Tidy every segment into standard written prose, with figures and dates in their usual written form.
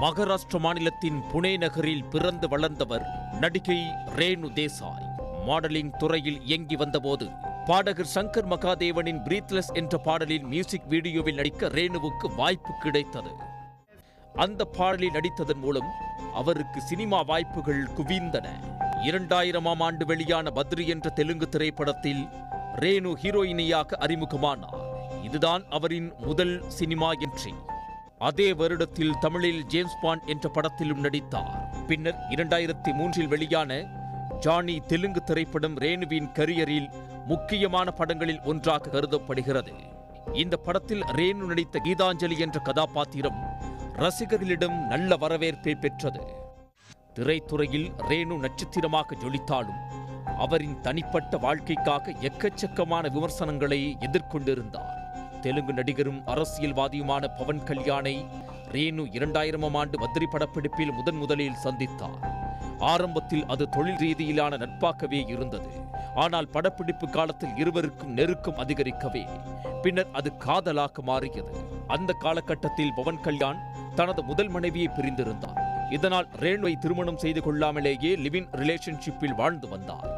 மகாராஷ்டிர மாநிலத்தின் புனே நகரில் பிறந்து வளர்ந்தவர் நடிகை ரேணு தேசாய். மாடலிங் துறையில் இயங்கி வந்தபோது பாடகர் சங்கர் மகாதேவனின் பிரீத்லெஸ் என்ற பாடலின் மியூசிக் வீடியோவில் நடிக்க ரேணுவுக்கு வாய்ப்பு கிடைத்தது. அந்த பாடலில் நடித்ததன் மூலம் அவருக்கு சினிமா வாய்ப்புகள் குவிந்தன. 2000ஆம் ஆண்டு வெளியான பத்ரி என்ற தெலுங்கு திரைப்படத்தில் ரேணு ஹீரோயினியாக அறிமுகமானார். இதுதான் அவரின் முதல் சினிமா என்ட்ரி. அதே வருடத்தில் தமிழில் ஜேம்ஸ் பாண்ட் என்ற படத்திலும் நடித்தார். பின்னர் 2003இல் வெளியான ஜானி தெலுங்கு திரைப்படம் ரேணுவின் கரியரில் முக்கியமான படங்களில் ஒன்றாக கருதப்படுகிறது. இந்த படத்தில் ரேணு நடித்த கீதாஞ்சலி என்ற கதாபாத்திரம் ரசிகர்களிடம் நல்ல வரவேற்பை பெற்றது. திரைத்துறையில் ரேணு நட்சத்திரமாக ஜொலித்தாலும் அவரின் தனிப்பட்ட வாழ்க்கைக்காக எக்கச்சக்கமான விமர்சனங்களை எதிர்கொண்டிருந்தார். தெலுங்கு நடிகரும் அரசியல்வாதியுமான பவன் கல்யாணை ரேணு 2000ஆம் ஆண்டு பத்ரி படப்பிடிப்பில் முதலில் சந்தித்தார். ஆரம்பத்தில் அது தொழில் ரீதியிலான நட்பாகவே இருந்தது. ஆனால் படப்பிடிப்பு காலத்தில் இருவருக்கும் நெருக்கம் அதிகரிக்கவே பின்னர் அது காதலாக மாறியது. அந்த காலகட்டத்தில் பவன் கல்யாண் தனது முதல் மனைவியை பிரிந்திருந்தார். இதனால் ரேணுவை திருமணம் செய்து கொள்ளாமலேயே லிவ்-இன் ரிலேஷன்ஷிப்பில் வாழ்ந்து வந்தார்.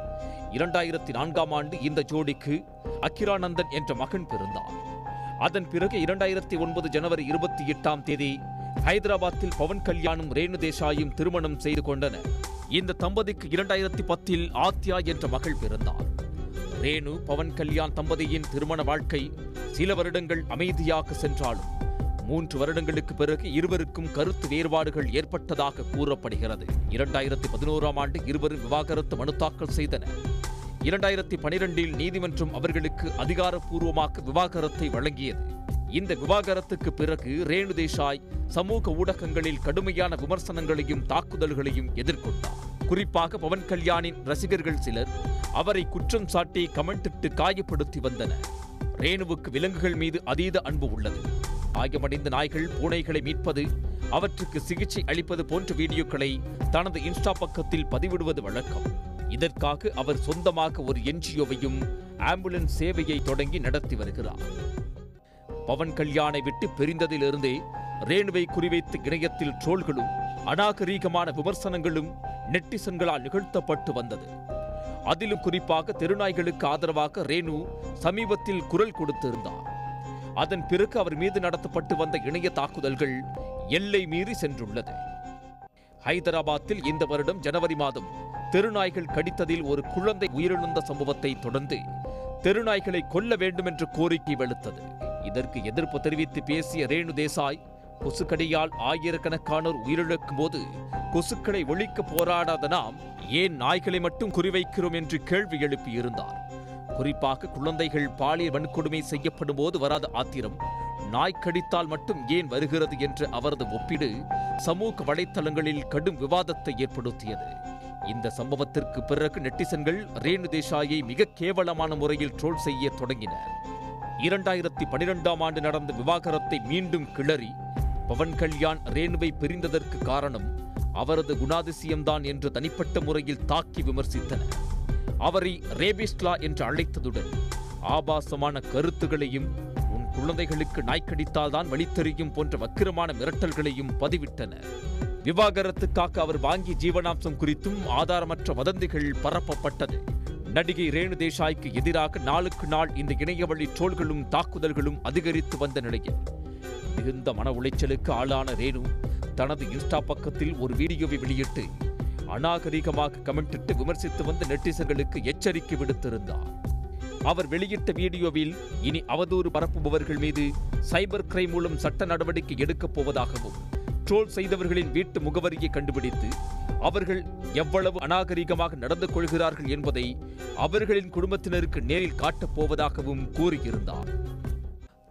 2004ஆம் ஆண்டு இந்த ஜோடிக்கு அகிரானந்தன் என்ற மகன் பிறந்தார். அதன் பிறகு 2009 ஜனவரி 28ஆம் தேதி ஹைதராபாத்தில் பவன் கல்யாணும் ரேணு தேசாயும் திருமணம் செய்து கொண்டனர். இந்த தம்பதிக்கு 2010இல் ஆத்யா என்ற மகள் பிறந்தார். ரேணு பவன் கல்யாண் தம்பதியின் திருமண வாழ்க்கை சில வருடங்கள் அமைதியாக சென்றாலும் 3 வருடங்களுக்கு பிறகு இருவருக்கும் கருத்து வேறுபாடுகள் ஏற்பட்டதாக கூறப்படுகிறது. 2011ஆம் ஆண்டு இருவரும் விவாகரத்து மனு தாக்கல் செய்தனர். 2012இல் நீதிமன்றம் அவர்களுக்கு அதிகாரப்பூர்வமாக விவாகரத்தை வழங்கியது. இந்த விவாகரத்துக்கு பிறகு ரேணு தேசாய் சமூக ஊடகங்களில் கடுமையான விமர்சனங்களையும் தாக்குதல்களையும் எதிர்கொண்டார். குறிப்பாக பவன் கல்யாணின் ரசிகர்கள் சிலர் அவரை குற்றம் சாட்டி கமெண்டிட்டு காயப்படுத்தி வந்தனர். ரேணுவுக்கு விலங்குகள் மீது அதீத அன்பு உள்ளது. காயமடைந்த நாய்கள் பூனைகளை மீட்பது, அவற்றுக்கு சிகிச்சை அளிப்பது போன்ற வீடியோக்களை தனது இன்ஸ்டா பக்கத்தில் பதிவிடுவது வழக்கம். இதற்காக அவர் சொந்தமாக ஒரு என்ஜிஓவையும் ஆம்புலன்ஸ் சேவையை தொடங்கி நடத்தி வருகிறார். பவன் கல்யாணை விட்டு பிரிந்ததிலிருந்தே ரேணுவை குறிவைத்து இணையத்தில் ட்ரோல்களும் அநாகரீகமான விமர்சனங்களும் நெட்டிசன்களால் நிகழ்த்தப்பட்டு வந்தது. அதிலும் குறிப்பாக தெருநாய்களுக்கு ஆதரவாக ரேணு சமீபத்தில் குரல் கொடுத்திருந்தார். அதன் பிறகு அவர் மீது நடத்தப்பட்டு வந்த இணைய தாக்குதல்கள் எல்லை மீறி சென்றுள்ளது. ஹைதராபாத்தில் இந்த வருடம் ஜனவரி மாதம் தெருநாய்கள் கடித்ததில் ஒரு குழந்தை உயிரிழந்த சம்பவத்தை தொடர்ந்து தெருநாய்களை கொல்ல வேண்டும் என்ற கோரிக்கை வெளுத்தது. இதற்கு எதிர்ப்பு தெரிவித்து பேசிய ரேணு தேசாய், கொசுக்கடியால் ஆயிரக்கணக்கானோர் உயிரிழக்கும் போது கொசுக்களை ஒழிக்க போராடாத நாம் ஏன் நாய்களை மட்டும் குறிவைக்கிறோம் என்று கேள்வி எழுப்பியிருந்தார். குறிப்பாக குழந்தைகள் பாலியல் வன்கொடுமை செய்யப்படும் போது வராத ஆத்திரம் நாய் கடித்தால் மட்டும் ஏன் வருகிறது என்ற அவரது ஒப்பீடு சமூக வலைத்தளங்களில் கடும் விவாதத்தை ஏற்படுத்தியது. இந்த சம்பவத்திற்கு பிறகு நெட்டிசன்கள் ரேணு தேசாயை மிக கேவலமான முறையில் ட்ரோல் செய்ய தொடங்கினர். 2012ஆம் ஆண்டு நடந்த விவாகரத்தை மீண்டும் கிளறி பவன் கல்யாண் ரேணுவை பிரிந்ததற்கு காரணம் அவரது குணாதிசயம்தான் என்று தனிப்பட்ட முறையில் தாக்கி விமர்சித்தனர். அவரை ரேபிஸ்ட்லா என்று அழைத்ததுடன் ஆபாசமான கருத்துகளையும், உன் குழந்தைகளுக்கு நாய்க்கடித்தால் தான் வழித்தெறியும் போன்ற வக்கிரமான மிரட்டல்களையும் பதிவிட்டனர். விவாகரத்துக்காக அவர் வாங்கிய ஜீவனாம்சம் குறித்தும் ஆதாரமற்ற வதந்திகள் பரப்பப்பட்டது. நடிகை ரேணு தேசாய்க்கு எதிராக நாளுக்கு நாள் இந்த இணையவழி ட்ரோல்களும் தாக்குதல்களும் அதிகரித்து வந்த நிலையில் மிகுந்த மன உளைச்சலுக்கு ஆளான ரேணு தனது இன்ஸ்டா பக்கத்தில் ஒரு வீடியோவை வெளியிட்டு அநாகரிகமாக கமெண்டிட்டு விமர்சித்து வந்த நெட்டிசன்களுக்கு எச்சரிக்கை விடுத்திருந்தார். அவர் வெளியிட்ட வீடியோவில் இனி அவதூறு பரப்புபவர்கள் மீது சைபர் கிரைம் மூலம் சட்ட நடவடிக்கை எடுக்கப் போவதாகவும், ட்ரோல் செய்தவர்களின் வீட்டு முகவரியை கண்டுபிடித்து அவர்கள் எவ்வளவு அநாகரிகமாக நடந்து கொள்கிறார்கள் என்பதை அவர்களின் குடும்பத்தினருக்கு நேரில் காட்டப் போவதாகவும் கூறியிருந்தார்.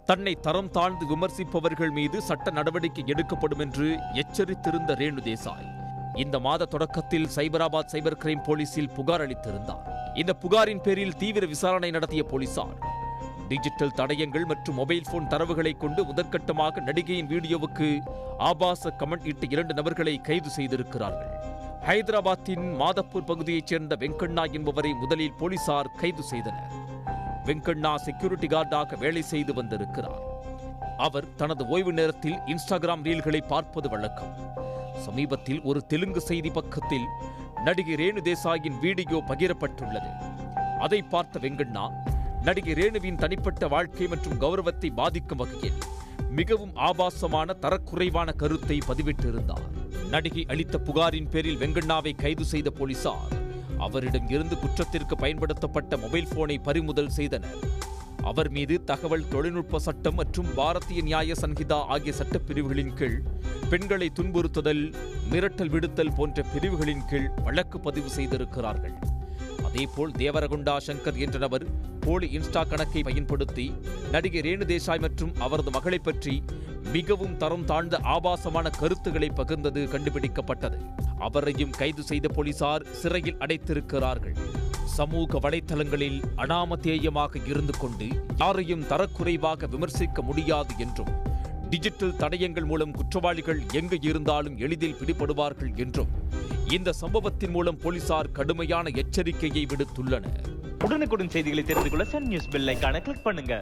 தன்னை தரம் தாழ்ந்து விமர்சிப்பவர்கள் மீது சட்ட நடவடிக்கை எடுக்கப்படும் என்று எச்சரித்திருந்த ரேணு தேசாய் இந்த மாத தொடக்கத்தில் சைபராபாத் சைபர் கிரைம் போலீசில் புகார் அளித்திருந்தார். இந்த புகாரின் பேரில் தீவிர விசாரணை நடத்திய போலீசார் டிஜிட்டல் தடயங்கள் மற்றும் மொபைல் போன் தரவுகளை கொண்டு முதற்கட்டமாக நடிகையின் வீடியோவுக்கு ஆபாச கமெண்ட் இட்ட 2 நபர்களை கைது செய்திருக்கிறார்கள். ஹைதராபாத்தின் மாதப்பூர் பகுதியைச் சேர்ந்த வெங்கண்ணா என்பவரை முதலில் போலீசார் கைது செய்தனர். வெங்கண்ணா செக்யூரிட்டி கார்டாக வேலை செய்து வந்திருக்கிறார். அவர் தனது ஓய்வு நேரத்தில் இன்ஸ்டாகிராம் ரீல்களை பார்ப்பது வழக்கம். சமீபத்தில் ஒரு தெலுங்கு செய்தி பக்கத்தில் நடிகை ரேணு தேசாயின் வீடியோ பகிரப்பட்டுள்ளது. அதை பார்த்த வெங்கண்ணா நடிகை ரேணுவின் தனிப்பட்ட வாழ்க்கை மற்றும் கௌரவத்தை பாதிக்கும் வகையில் மிகவும் ஆபாசமான தரக்குறைவான கருத்தை பதிவிட்டிருந்தார். நடிகை அளித்த புகாரின் பேரில் வெங்கண்ணாவை கைது செய்த போலீசார் அவரிடம் இருந்து குற்றத்திற்கு பயன்படுத்தப்பட்ட மொபைல் போனை பறிமுதல் செய்தனர். அவர் மீது தகவல் தொழில்நுட்ப சட்டம் மற்றும் பாரதிய நியாய சன்ஹிதா ஆகிய சட்டப்பிரிவுகளின் கீழ் பெண்களை துன்புறுத்துதல், மிரட்டல் விடுத்தல் போன்ற பிரிவுகளின் கீழ் வழக்கு பதிவு செய்திருக்கிறார்கள். அதேபோல் தேவரகுண்டா சங்கர் என்ற நபர் போலி இன்ஸ்டா கணக்கை பயன்படுத்தி நடிகை ரேணு தேசாய் மற்றும் அவரது மகளை பற்றி மிகவும் தரம் தாழ்ந்த ஆபாசமான கருத்துக்களை பகிர்ந்தது கண்டுபிடிக்கப்பட்டது. அவரையும் கைது செய்த போலீசார் சிறையில் அடைத்திருக்கிறார்கள். சமூக வலைத்தளங்களில் அனாமதேயமாக இருந்து கொண்டு யாரையும் தரக்குறைவாக விமர்சிக்க முடியாது என்றும், டிஜிட்டல் தடயங்கள் மூலம் குற்றவாளிகள் எங்கு இருந்தாலும் எளிதில் பிடிபடுவார்கள் என்றும் இந்த சம்பவத்தின் மூலம் போலீசார் கடுமையான எச்சரிக்கையை விடுத்துள்ளனர். உடனுக்குடன் செய்திகளை தெரிந்து கொள்ள சன் நியூஸ் பெல் ஐகானை கிளிக் பண்ணுங்க.